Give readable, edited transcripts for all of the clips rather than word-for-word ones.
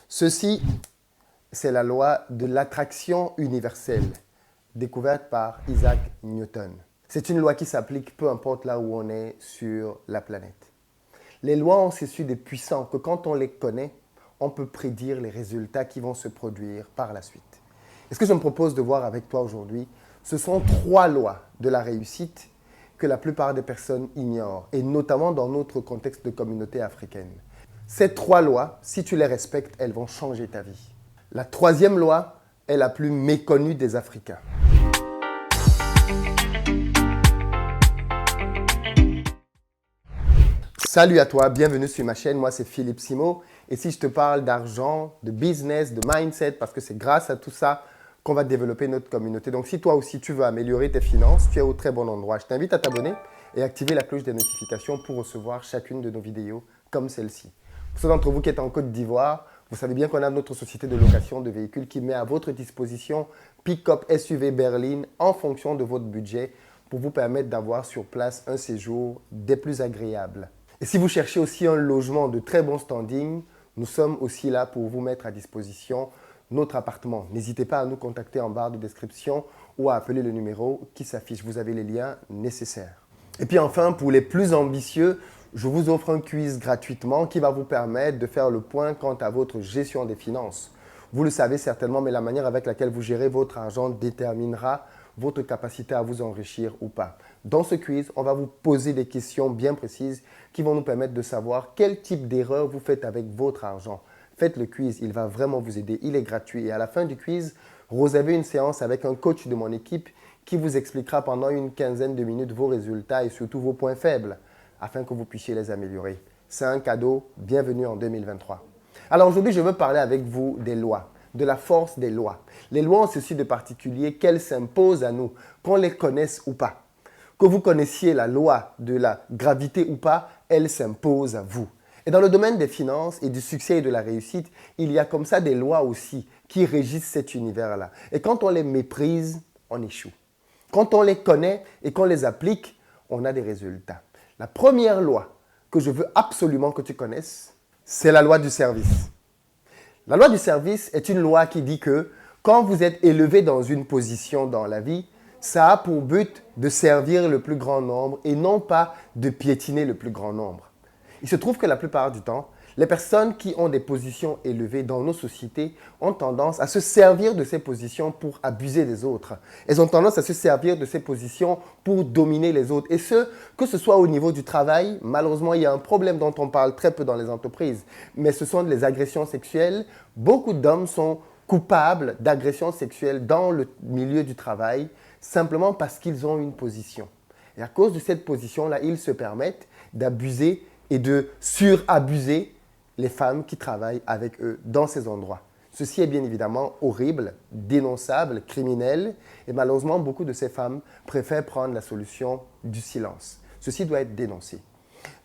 Ceci, c'est la loi de l'attraction universelle, découverte par Isaac Newton. C'est une loi qui s'applique peu importe là où on est sur la planète. Les lois ont ceci de puissant que quand on les connaît, on peut prédire les résultats qui vont se produire par la suite. Et ce que je me propose de voir avec toi aujourd'hui, ce sont 3 lois de la réussite que la plupart des personnes ignorent, et notamment dans notre contexte de communauté africaine. Ces 3 lois, si tu les respectes, elles vont changer ta vie. La 3e loi est la plus méconnue des Africains. Salut à toi, bienvenue sur ma chaîne, moi c'est Philippe Simo. Et si je te parle d'argent, de business, de mindset, parce que c'est grâce à tout ça qu'on va développer notre communauté. Donc si toi aussi tu veux améliorer tes finances, tu es au très bon endroit. Je t'invite à t'abonner et activer la cloche des notifications pour recevoir chacune de nos vidéos comme celle-ci. Pour ceux d'entre vous qui êtes en Côte d'Ivoire, vous savez bien qu'on a notre société de location de véhicules qui met à votre disposition pick-up SUV berline en fonction de votre budget pour vous permettre d'avoir sur place un séjour des plus agréables. Et si vous cherchez aussi un logement de très bon standing, nous sommes aussi là pour vous mettre à disposition notre appartement. N'hésitez pas à nous contacter en barre de description ou à appeler le numéro qui s'affiche. Vous avez les liens nécessaires. Et puis enfin, pour les plus ambitieux, je vous offre un quiz gratuitement qui va vous permettre de faire le point quant à votre gestion des finances. Vous le savez certainement, mais la manière avec laquelle vous gérez votre argent déterminera votre capacité à vous enrichir ou pas. Dans ce quiz, on va vous poser des questions bien précises qui vont nous permettre de savoir quel type d'erreur vous faites avec votre argent. Faites le quiz, il va vraiment vous aider, il est gratuit. Et à la fin du quiz, vous avez une séance avec un coach de mon équipe qui vous expliquera pendant une quinzaine de minutes vos résultats et surtout vos points faibles afin que vous puissiez les améliorer. C'est un cadeau, bienvenue en 2023. Alors aujourd'hui, je veux parler avec vous des lois, de la force des lois. Les lois ont ceci de particulier qu'elles s'imposent à nous, qu'on les connaisse ou pas. Que vous connaissiez la loi de la gravité ou pas, elle s'impose à vous. Et dans le domaine des finances et du succès et de la réussite, il y a comme ça des lois aussi qui régissent cet univers-là. Et quand on les méprise, on échoue. Quand on les connaît et qu'on les applique, on a des résultats. La première loi que je veux absolument que tu connaisses, c'est la loi du service. La loi du service est une loi qui dit que quand vous êtes élevé dans une position dans la vie, ça a pour but de servir le plus grand nombre et non pas de piétiner le plus grand nombre. Il se trouve que la plupart du temps, les personnes qui ont des positions élevées dans nos sociétés ont tendance à se servir de ces positions pour abuser des autres. Elles ont tendance à se servir de ces positions pour dominer les autres. Et que ce soit au niveau du travail, malheureusement, il y a un problème dont on parle très peu dans les entreprises, mais ce sont les agressions sexuelles. Beaucoup d'hommes sont coupables d'agressions sexuelles dans le milieu du travail simplement parce qu'ils ont une position. Et à cause de cette position-là, ils se permettent d'abuser et de surabuser les femmes qui travaillent avec eux dans ces endroits. Ceci est bien évidemment horrible, dénonçable, criminel, et malheureusement, beaucoup de ces femmes préfèrent prendre la solution du silence. Ceci doit être dénoncé.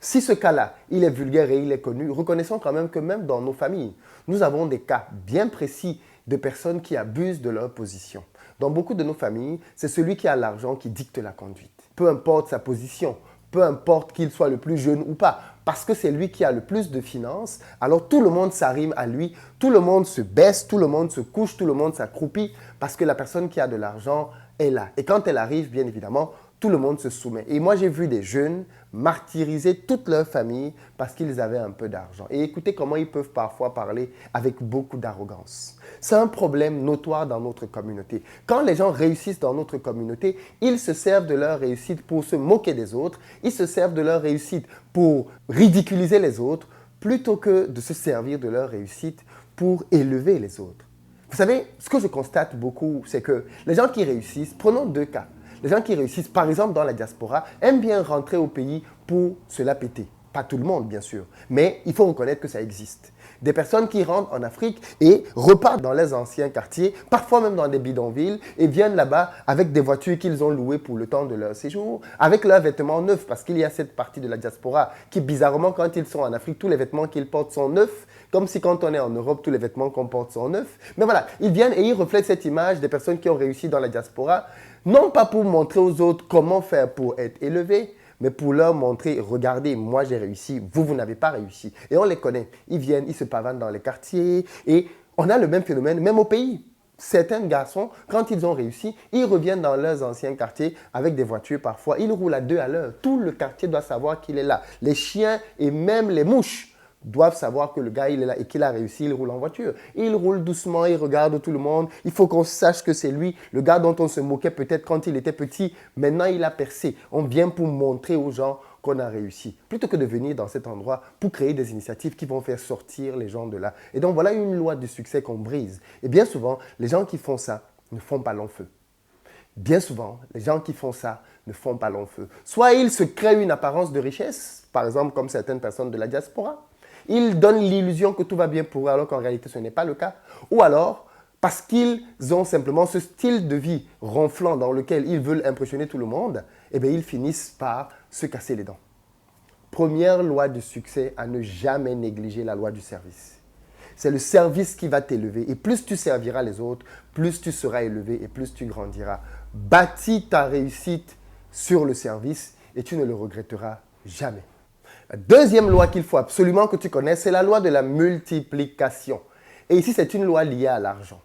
Si ce cas-là, il est vulgaire et il est connu, reconnaissons quand même que même dans nos familles, nous avons des cas bien précis de personnes qui abusent de leur position. Dans beaucoup de nos familles, c'est celui qui a l'argent qui dicte la conduite. Peu importe sa position, peu importe qu'il soit le plus jeune ou pas, parce que c'est lui qui a le plus de finances, alors tout le monde s'arrime à lui, tout le monde se baisse, tout le monde se couche, tout le monde s'accroupit, parce que la personne qui a de l'argent est là. Et quand elle arrive, bien évidemment, tout le monde se soumet. Et moi, j'ai vu des jeunes martyriser toute leur famille parce qu'ils avaient un peu d'argent. Et écoutez comment ils peuvent parfois parler avec beaucoup d'arrogance. C'est un problème notoire dans notre communauté. Quand les gens réussissent dans notre communauté, ils se servent de leur réussite pour se moquer des autres. Ils se servent de leur réussite pour ridiculiser les autres plutôt que de se servir de leur réussite pour élever les autres. Vous savez, ce que je constate beaucoup, c'est que les gens qui réussissent, prenons 2 cas. Les gens qui réussissent, par exemple dans la diaspora, aiment bien rentrer au pays pour se la péter. Pas tout le monde, bien sûr, mais il faut reconnaître que ça existe. Des personnes qui rentrent en Afrique et repartent dans les anciens quartiers, parfois même dans des bidonvilles, et viennent là-bas avec des voitures qu'ils ont louées pour le temps de leur séjour, avec leurs vêtements neufs, parce qu'il y a cette partie de la diaspora qui, bizarrement, quand ils sont en Afrique, tous les vêtements qu'ils portent sont neufs, comme si quand on est en Europe, tous les vêtements qu'on porte sont neufs. Mais voilà, ils viennent et ils reflètent cette image des personnes qui ont réussi dans la diaspora, non pas pour montrer aux autres comment faire pour être élevés, mais pour leur montrer, regardez, moi j'ai réussi, vous n'avez pas réussi. Et on les connaît. Ils viennent, ils se pavanent dans les quartiers et on a le même phénomène, même au pays. Certains garçons, quand ils ont réussi, ils reviennent dans leurs anciens quartiers avec des voitures parfois. Ils roulent à 2 à l'heure. Tout le quartier doit savoir qu'il est là. Les chiens et même les mouches doivent savoir que le gars, il est là et qu'il a réussi, il roule en voiture. Il roule doucement, il regarde tout le monde. Il faut qu'on sache que c'est lui, le gars dont on se moquait peut-être quand il était petit. Maintenant, il a percé. On vient pour montrer aux gens qu'on a réussi, plutôt que de venir dans cet endroit pour créer des initiatives qui vont faire sortir les gens de là. Et donc, voilà une loi du succès qu'on brise. Et bien souvent, les gens qui font ça ne font pas long feu. Bien souvent, les gens qui font ça ne font pas long feu. Soit ils se créent une apparence de richesse, par exemple comme certaines personnes de la diaspora. Ils donnent l'illusion que tout va bien pour eux alors qu'en réalité ce n'est pas le cas. Ou alors, parce qu'ils ont simplement ce style de vie ronflant dans lequel ils veulent impressionner tout le monde, eh bien, ils finissent par se casser les dents. Première loi du succès, à ne jamais négliger la loi du service. C'est le service qui va t'élever. Et plus tu serviras les autres, plus tu seras élevé et plus tu grandiras. Bâtis ta réussite sur le service et tu ne le regretteras jamais. La deuxième loi qu'il faut absolument que tu connaisses, c'est la loi de la multiplication. Et ici, c'est une loi liée à l'argent.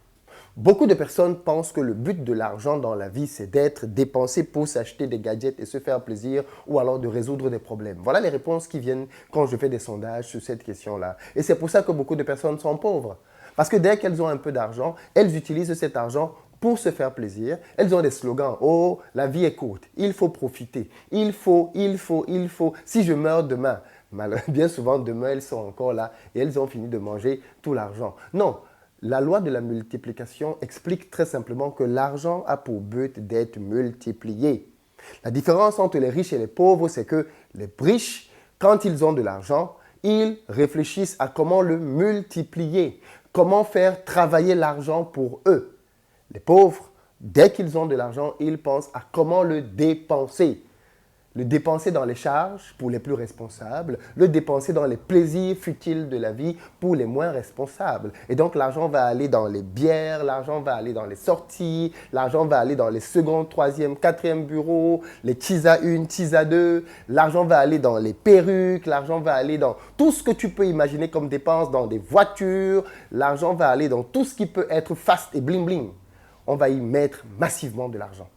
Beaucoup de personnes pensent que le but de l'argent dans la vie, c'est d'être dépensé pour s'acheter des gadgets et se faire plaisir ou alors de résoudre des problèmes. Voilà les réponses qui viennent quand je fais des sondages sur cette question-là. Et c'est pour ça que beaucoup de personnes sont pauvres. Parce que dès qu'elles ont un peu d'argent, elles utilisent cet argent pour se faire plaisir. Elles ont des slogans. Oh, la vie est courte. Il faut profiter. Il faut. Si je meurs demain, bien souvent, demain, elles sont encore là et elles ont fini de manger tout l'argent. Non. La loi de la multiplication explique très simplement que l'argent a pour but d'être multiplié. La différence entre les riches et les pauvres, c'est que les riches, quand ils ont de l'argent, ils réfléchissent à comment le multiplier, comment faire travailler l'argent pour eux. Les pauvres, dès qu'ils ont de l'argent, ils pensent à comment le dépenser. Le dépenser dans les charges pour les plus responsables, le dépenser dans les plaisirs futiles de la vie pour les moins responsables. Et donc l'argent va aller dans les bières, l'argent va aller dans les sorties, l'argent va aller dans les second, troisième, quatrième bureaux, les teas à une, teas à deux, l'argent va aller dans les perruques, l'argent va aller dans tout ce que tu peux imaginer comme dépenses, dans des voitures, l'argent va aller dans tout ce qui peut être fast et bling bling. On va y mettre massivement de l'argent.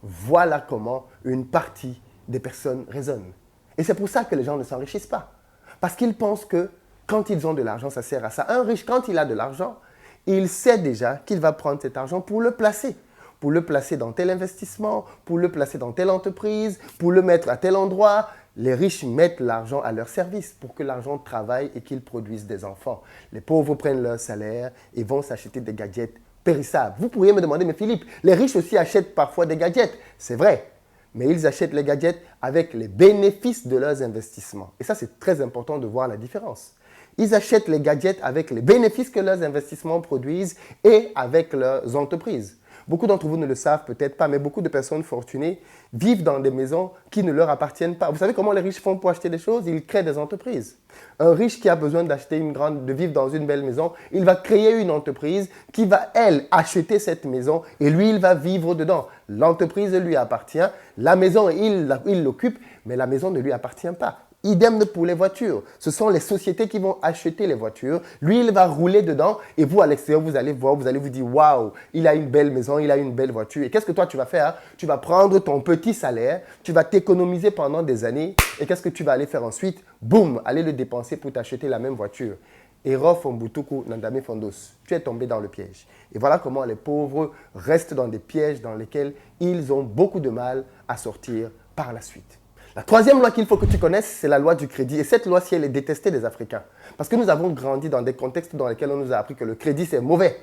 Voilà comment une partie des personnes raisonnent. Et c'est pour ça que les gens ne s'enrichissent pas. Parce qu'ils pensent que quand ils ont de l'argent, ça sert à ça. Un riche, quand il a de l'argent, il sait déjà qu'il va prendre cet argent pour le placer. Pour le placer dans tel investissement, pour le placer dans telle entreprise, pour le mettre à tel endroit. Les riches mettent l'argent à leur service pour que l'argent travaille et qu'ils produisent des enfants. Les pauvres prennent leur salaire et vont s'acheter des gadgets périssables. Vous pourriez me demander, mais Philippe, les riches aussi achètent parfois des gadgets. C'est vrai. Mais ils achètent les gadgets avec les bénéfices de leurs investissements. Et ça, c'est très important de voir la différence. Ils achètent les gadgets avec les bénéfices que leurs investissements produisent et avec leurs entreprises. Beaucoup d'entre vous ne le savent peut-être pas, mais beaucoup de personnes fortunées vivent dans des maisons qui ne leur appartiennent pas. Vous savez comment les riches font pour acheter des choses? Ils créent des entreprises. Un riche qui a besoin de vivre dans une belle maison, il va créer une entreprise qui va, elle, acheter cette maison et lui, il va vivre dedans. L'entreprise lui appartient, la maison, il l'occupe, mais la maison ne lui appartient pas. Idem pour les voitures. Ce sont les sociétés qui vont acheter les voitures. Lui, il va rouler dedans et vous, à l'extérieur, vous allez voir, vous allez vous dire « Waouh, il a une belle maison, il a une belle voiture. » Et qu'est-ce que toi, tu vas faire? Tu vas prendre ton petit salaire, tu vas t'économiser pendant des années et qu'est-ce que tu vas aller faire ensuite? Boum, aller le dépenser pour t'acheter la même voiture. Error Fombutuku Nandame Fondos. Tu es tombé dans le piège. Et voilà comment les pauvres restent dans des pièges dans lesquels ils ont beaucoup de mal à sortir par la suite. La troisième loi qu'il faut que tu connaisses, c'est la loi du crédit. Et cette loi-ci, elle est détestée des Africains. Parce que nous avons grandi dans des contextes dans lesquels on nous a appris que le crédit, c'est mauvais.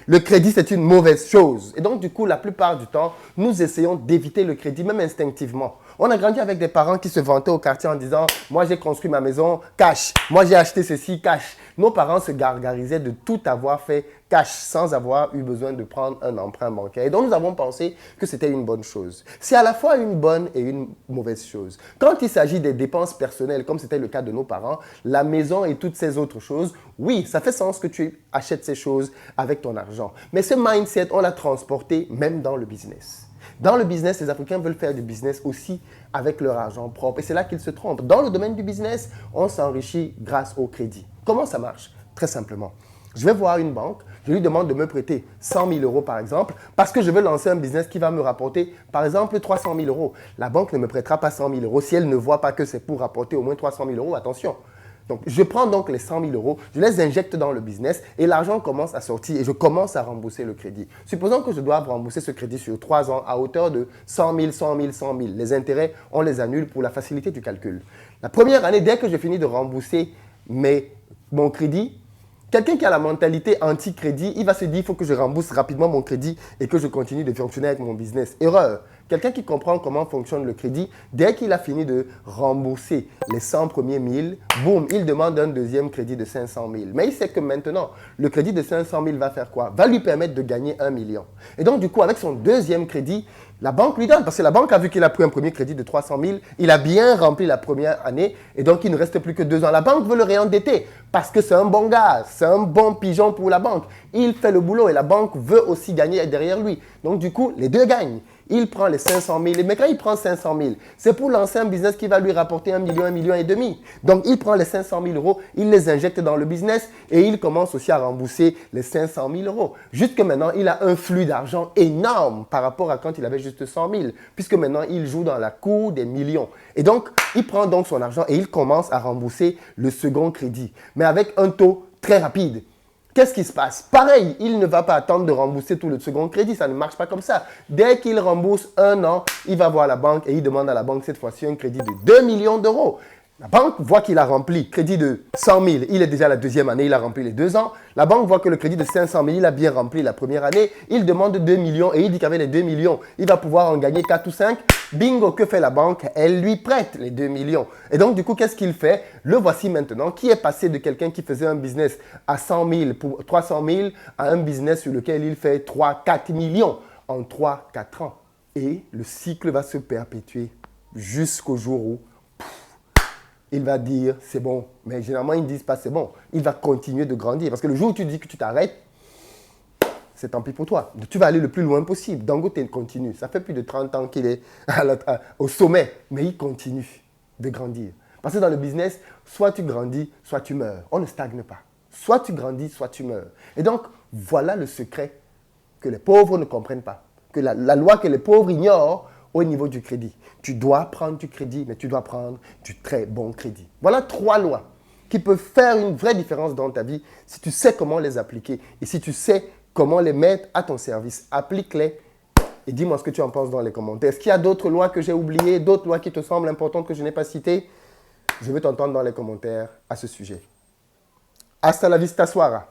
Le crédit, c'est une mauvaise chose. Et donc, du coup, la plupart du temps, nous essayons d'éviter le crédit, même instinctivement. On a grandi avec des parents qui se vantaient au quartier en disant « Moi, j'ai construit ma maison cash. Moi, j'ai acheté ceci cash. » Nos parents se gargarisaient de tout avoir fait cash sans avoir eu besoin de prendre un emprunt bancaire. Et donc, nous avons pensé que c'était une bonne chose. C'est à la fois une bonne et une mauvaise chose. Quand il s'agit des dépenses personnelles, comme c'était le cas de nos parents, la maison et toutes ces autres choses, oui, ça fait sens que tu achètes ces choses avec ton argent. Mais ce mindset, on l'a transporté même dans le business. Dans le business, les Africains veulent faire du business aussi avec leur argent propre. Et c'est là qu'ils se trompent. Dans le domaine du business, on s'enrichit grâce au crédit. Comment ça marche? Très simplement. Je vais voir une banque, je lui demande de me prêter 100 000 euros par exemple, parce que je veux lancer un business qui va me rapporter par exemple 300 000 euros. La banque ne me prêtera pas 100 000 euros si elle ne voit pas que c'est pour rapporter au moins 300 000 euros. Attention. Donc, je prends donc les 100 000 euros, je les injecte dans le business et l'argent commence à sortir et je commence à rembourser le crédit. Supposons que je dois rembourser ce crédit sur 3 ans à hauteur de 100 000, 100 000, 100 000. Les intérêts, on les annule pour la facilité du calcul. La première année, dès que je finis de rembourser mon crédit, quelqu'un qui a la mentalité anti-crédit, il va se dire il faut que je rembourse rapidement mon crédit et que je continue de fonctionner avec mon business. Erreur. Quelqu'un qui comprend comment fonctionne le crédit, dès qu'il a fini de rembourser les 100 premiers 1000, boum, il demande un deuxième crédit de 500 000. Mais il sait que maintenant, le crédit de 500 000 va faire quoi? Va lui permettre de gagner 1 million. Et donc, du coup, avec son deuxième crédit, la banque lui donne, parce que la banque a vu qu'il a pris un premier crédit de 300 000, il a bien rempli la première année, et donc il ne reste plus que 2 ans. La banque veut le réendetter, parce que c'est un bon gars, c'est un bon pigeon pour la banque. Il fait le boulot, et la banque veut aussi gagner derrière lui. Donc du coup, les deux gagnent. Il prend les 500 000, mais quand il prend 500 000, c'est pour lancer un business qui va lui rapporter 1 million, 1,5 million. Donc il prend les 500 000 euros, il les injecte dans le business, et il commence aussi à rembourser les 500 000 euros. Jusque maintenant, il a un flux d'argent énorme par rapport à quand il avait juste 100 000, puisque maintenant, il joue dans la cour des millions. Et donc, il prend donc son argent et il commence à rembourser le second crédit, mais avec un taux très rapide. Qu'est-ce qui se passe? Pareil, il ne va pas attendre de rembourser tout le second crédit, ça ne marche pas comme ça. Dès qu'il rembourse 1 an, il va voir la banque et il demande à la banque cette fois-ci un crédit de 2 millions d'euros. La banque voit qu'il a rempli crédit de 100 000, il est déjà la deuxième année, il a rempli les 2 ans. La banque voit que le crédit de 500 000, il a bien rempli la première année. Il demande 2 millions et il dit qu'avec les 2 millions, il va pouvoir en gagner 4 ou 5. Bingo, que fait la banque? Elle lui prête les 2 millions. Et donc, du coup, qu'est-ce qu'il fait? Le voici maintenant, qui est passé de quelqu'un qui faisait un business à 100 000 pour 300 000 à un business sur lequel il fait 3, 4 millions en 3, 4 ans. Et le cycle va se perpétuer jusqu'au jour où il va dire c'est bon. Mais généralement, ils ne disent pas c'est bon. Il va continuer de grandir. Parce que le jour où tu dis que tu t'arrêtes, c'est tant pis pour toi. Tu vas aller le plus loin possible. Dangote continue. Ça fait plus de 30 ans qu'il est au sommet, mais il continue de grandir. Parce que dans le business, soit tu grandis, soit tu meurs. On ne stagne pas. Soit tu grandis, soit tu meurs. Et donc, voilà le secret que les pauvres ne comprennent pas. Que la loi que les pauvres ignorent au niveau du crédit. Tu dois prendre du crédit, mais tu dois prendre du très bon crédit. Voilà 3 lois qui peuvent faire une vraie différence dans ta vie si tu sais comment les appliquer et si tu sais comment les mettre à ton service. Applique-les et dis-moi ce que tu en penses dans les commentaires. Est-ce qu'il y a d'autres lois que j'ai oubliées, d'autres lois qui te semblent importantes que je n'ai pas citées? Je veux t'entendre dans les commentaires à ce sujet. Hasta la vista, suara.